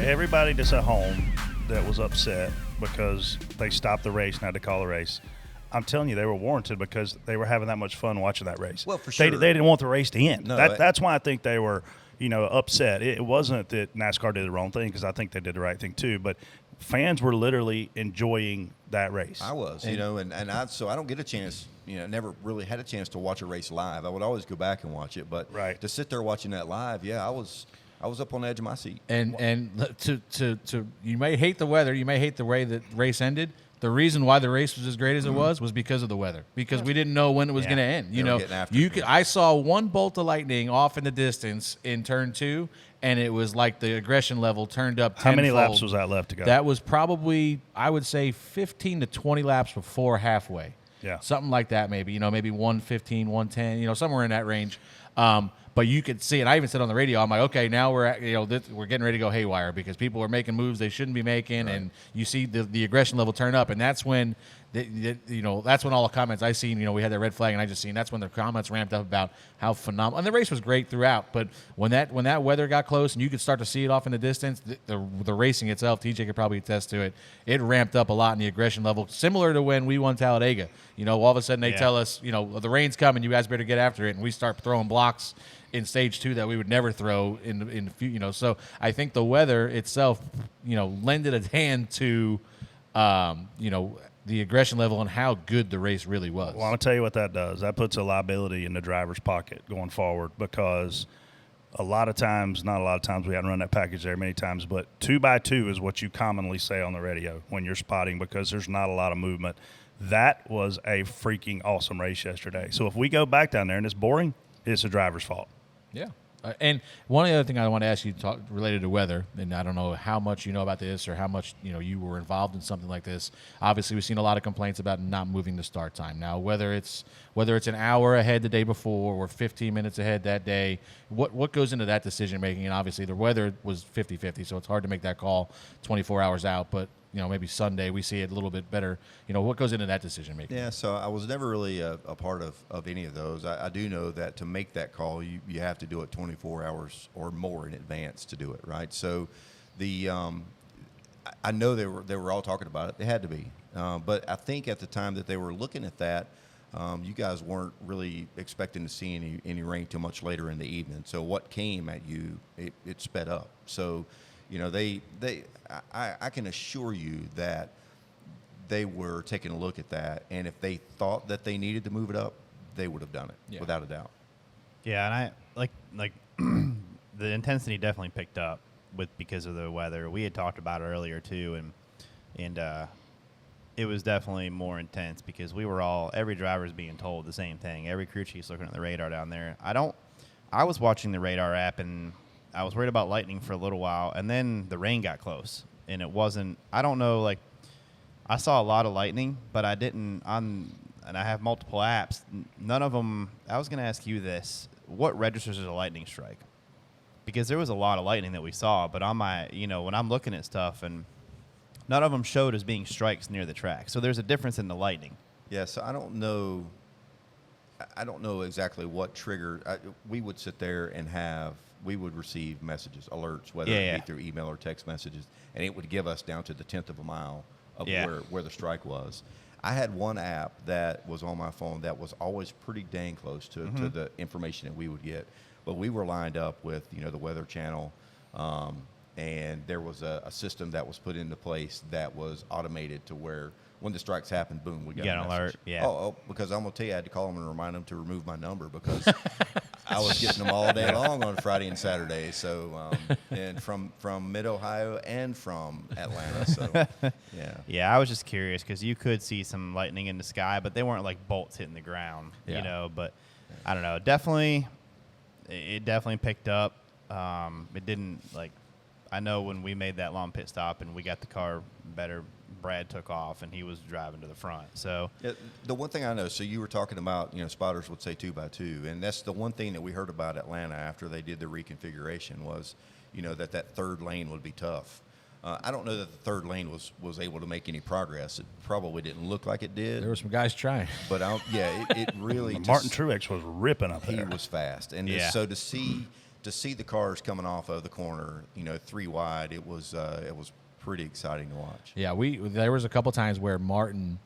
everybody that's at home that was upset because they stopped the race and had to call the race, I'm telling you, they were warranted because they were having that much fun watching that race. Well, for sure. They didn't want the race to end. No, that's why I think they were, upset. It wasn't that NASCAR did the wrong thing, because I think they did the right thing too. But fans were literally enjoying that race. I was, and I don't get a chance, never really had a chance to watch a race live. I would always go back and watch it, but to sit there watching that live, I was up on the edge of my seat. And to you may hate the weather, you may hate the way that race ended. The reason why the race was as great as it was because of the weather, because we didn't know when it was going to end. I saw one bolt of lightning off in the distance in turn 2, and it was like the aggression level turned up tenfold. How many laps was that left to go? That was probably, I would say, 15 to 20 laps before halfway. Yeah. Something like that, maybe, maybe 115, 110, somewhere in that range. But you could see it. I even said on the radio, I'm like, okay, now we're getting ready to go haywire because people are making moves they shouldn't be making, and you see the aggression level turn up, and that's when that's when all the comments I seen. We had that red flag, and I just seen that's when the comments ramped up about how phenomenal. And the race was great throughout, but when that weather got close and you could start to see it off in the distance, the racing itself, TJ could probably attest to it. It ramped up a lot in the aggression level, similar to when we won Talladega. All of a sudden they tell us, the rain's coming, you guys better get after it, and we start throwing blocks in stage 2 that we would never throw in the future. So I think the weather itself, lended a hand to, the aggression level and how good the race really was. Well, I'll tell you what that does. That puts a liability in the driver's pocket going forward, because not a lot of times we hadn't run that package there many times, but 2x2 is what you commonly say on the radio when you're spotting, because there's not a lot of movement. That was a freaking awesome race yesterday. So if we go back down there and it's boring, it's the driver's fault. Yeah. And one other thing I want to ask you related to weather, and I don't know how much you know about this or how much you were involved in something like this. Obviously, we've seen a lot of complaints about not moving the start time. Now, whether it's an hour ahead the day before or 15 minutes ahead that day, what goes into that decision making? And obviously, the weather was 50-50, so it's hard to make that call 24 hours out. But maybe Sunday we see it a little bit better. What goes into that decision making? Yeah, so I was never really a part of any of those. I do know that to make that call, you have to do it 24 hours or more in advance to do it, right? So I know they were all talking about it. They had to be. But I think at the time that they were looking at that, you guys weren't really expecting to see any rain too much later in the evening. So what came at you, it sped up. So I can assure you that they were taking a look at that, and if they thought that they needed to move it up, they would have done it without a doubt. Yeah, and I like the intensity definitely picked up because of the weather. We had talked about it earlier too, and it was definitely more intense because every driver's being told the same thing. Every crew chief's looking at the radar down there. I was watching the radar app, and I was worried about lightning for a little while, and then the rain got close, and it wasn't. I don't know. I saw a lot of lightning, but I didn't. And I have multiple apps. None of them. I was going to ask you this: what registers as a lightning strike? Because there was a lot of lightning that we saw, but on my, when I'm looking at stuff, and none of them showed as being strikes near the track. So there's a difference in the lightning. Yeah. So I don't know. I don't know exactly what triggered. We would sit there and we would receive messages, alerts, whether it be through email or text messages, and it would give us down to the 10th of a mile of where the strike was. I had one app that was on my phone that was always pretty dang close to the information that we would get, but we were lined up with the Weather Channel, and there was a system that was put into place that was automated to where when the strikes happened, boom, we got an alert. Yeah. Oh, because I'm gonna tell you, I had to call them and remind them to remove my number because I was getting them all day long on Friday and Saturday. So, and from Mid-Ohio and from Atlanta. So, yeah. Yeah, I was just curious because you could see some lightning in the sky, but they weren't like bolts hitting the ground, But I don't know. It definitely picked up. It didn't I know when we made that long pit stop and we got the car better, Brad took off and he was driving to the front. So the one thing I know, so you were talking about, spotters would say 2x2, and that's the one thing that we heard about Atlanta after they did the reconfiguration was, that third lane would be tough. I don't know that the third lane was able to make any progress. It probably didn't look like it did. There were some guys trying. But it really Martin Truex was ripping up there. He was fast. And so to to see the cars coming off of the corner, 3 wide, it was pretty exciting to watch. Yeah, there was a couple times where Martin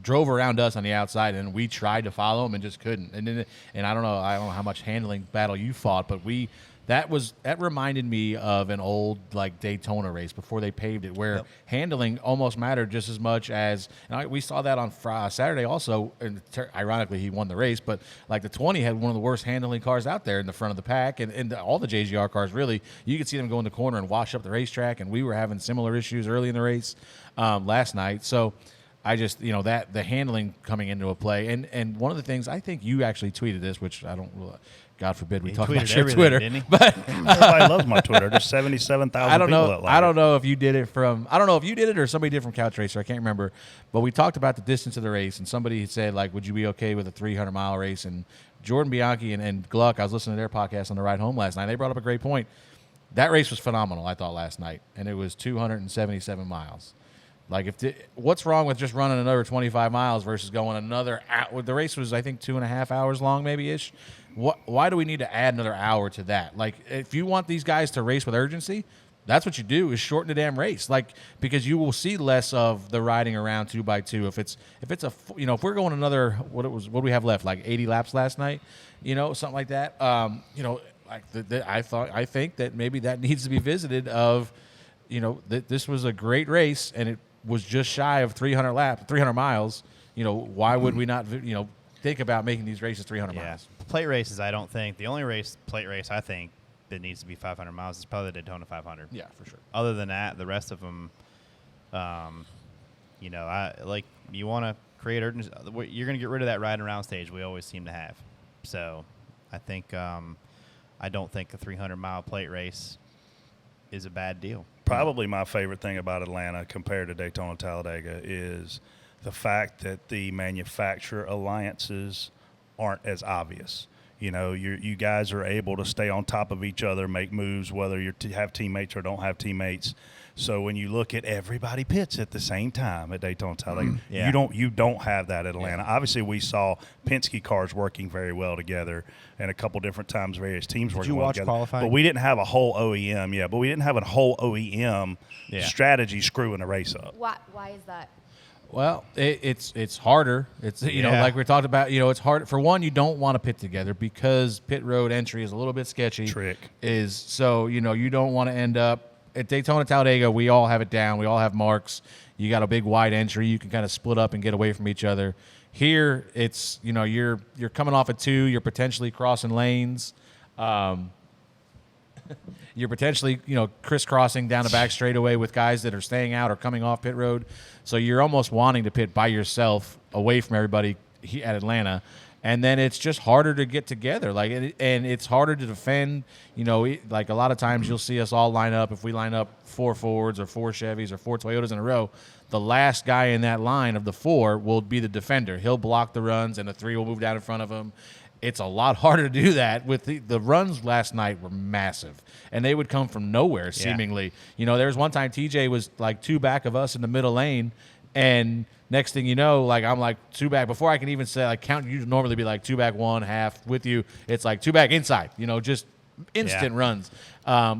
drove around us on the outside, and we tried to follow him and just couldn't. And I don't know how much handling battle you fought, but that reminded me of an old like Daytona race before they paved it, where handling almost mattered just as much as. And we saw that on Saturday also. And ironically, he won the race, but like the 20 had one of the worst handling cars out there in the front of the pack, and all the JGR cars really. You could see them go in the corner and wash up the racetrack, and we were having similar issues early in the race last night. So I just that the handling coming into a play, and one of the things I think you actually tweeted this, which I don't. God forbid we talk about your Twitter, didn't he? But everybody loves my Twitter. There's 77,000 people that like I don't know if you did it or somebody did from Couch Racer. I can't remember. But we talked about the distance of the race, and somebody said, like, would you be okay with a 300-mile race? And Jordan Bianchi and Gluck, I was listening to their podcast on the ride home last night. They brought up a great point. That race was phenomenal, I thought, last night, and it was 277 miles. Like, what's wrong with just running another 25 miles versus going another hour? The race was, I think, 2.5 hours long, maybe-ish. Why do we need to add another hour to that? Like, if you want these guys to race with urgency, that's what you do, is shorten the damn race. Like, because you will see less of the riding around 2x2. If we're going another, what do we have left? Like 80 laps last night, something like that. I think that maybe that needs to be visited. This was a great race, and it was just shy of 300 miles. Why would we not, think about making these races 300 miles? Plate races, I don't think. The only plate race I think that needs to be 500 miles is probably the Daytona 500. Yeah, for sure. Other than that, the rest of them, you want to create urgency. You're going to get rid of that ride around stage we always seem to have. So I think I don't think a 300-mile plate race is a bad deal. Probably my favorite thing about Atlanta compared to Daytona Talladega is the fact that the manufacturer alliances aren't as obvious. You guys are able to stay on top of each other, make moves, whether you have teammates or don't have teammates. So when you look at everybody pits at the same time at Daytona Talladega, you don't have that at Atlanta. Yeah. Obviously, we saw Penske cars working very well together, and a couple different times various teams working well together. Qualifying? But we didn't have a whole OEM, but we didn't have a whole OEM strategy screwing the race up. Why is that? Well, it's harder. It's like we talked about. It's hard. For one, you don't want to pit together because pit road entry is a little bit sketchy. You don't want to end up at Daytona Talladega. We all have it down. We all have marks. You got a big wide entry. You can kind of split up and get away from each other. Here, it's you're coming off at 2. You're potentially crossing lanes. You're potentially, crisscrossing down the back straightaway with guys that are staying out or coming off pit road. So you're almost wanting to pit by yourself away from everybody at Atlanta. And then it's just harder to get together. And it's harder to defend. Like a lot of times you'll see us all line up. If we line up 4 Fords or 4 Chevys or 4 Toyotas in a row, the last guy in that line of the 4 will be the defender. He'll block the runs, and the 3 will move down in front of him. It's a lot harder to do that. With the runs last night were massive, and they would come from nowhere seemingly. There was one time TJ was like 2 back of us in the middle lane, and next thing you know, like I'm like 2 back before I can even say like count. You'd normally be like 2 back, 1 half with you. It's like 2 back inside. Just instant runs.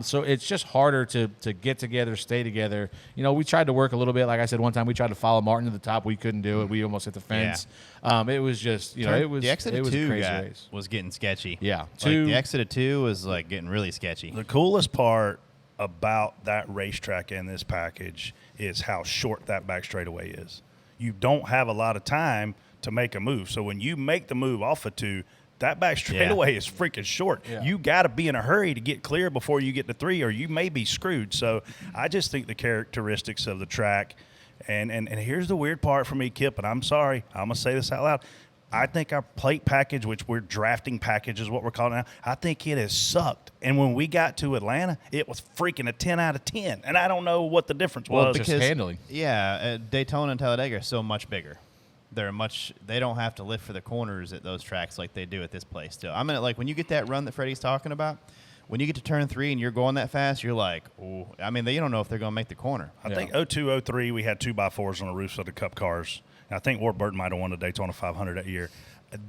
So it's just harder to get together, stay together. We tried to work a little bit. Like I said, one time we tried to follow Martin to the top. We couldn't do it. We almost hit the fence. It was just, it was the exit of 2 race. Was getting sketchy. Yeah. The exit of 2 was like getting really sketchy. The coolest part about that racetrack in this package is how short that back straightaway is. You don't have a lot of time to make a move. So when you make the move off of 2, that back straightaway is freaking short. Yeah. You got to be in a hurry to get clear before you get to 3, or you may be screwed. So I just think the characteristics of the track, and here's the weird part for me, Kip, and I'm sorry, I'm going to say this out loud. I think our plate package, which we're drafting package is what we're calling it now, I think it has sucked. And when we got to Atlanta, it was freaking a 10 out of 10. And I don't know what the difference was. Because handling. Yeah, Daytona and Talladega are so much bigger. They don't have to lift for the corners at those tracks like they do at this place still. I mean, like when you get that run that Freddie's talking about, when you get to turn 3 and you're going that fast, you're like, oh, I mean, you don't know if they're going to make the corner. I think 02, 03, we had 2x4s on the roofs of the Cup cars. And I think Ward Burton might have won the Daytona 500 that year.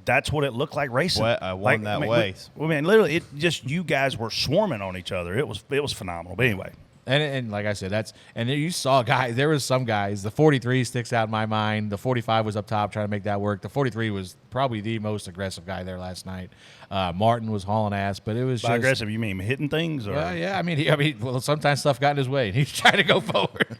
that's what it looked like racing. I won that way. I mean, literally, it just you guys were swarming on each other. It was phenomenal. But anyway. And like I said, you saw guys. There was some guys. The 43 sticks out in my mind. The 45 was up top trying to make that work. The 43 was probably the most aggressive guy there last night. Martin was hauling ass, but it was By aggressive, you mean hitting things? Or? Well, yeah. I mean, well, sometimes stuff got in his way, and he's trying to go forward.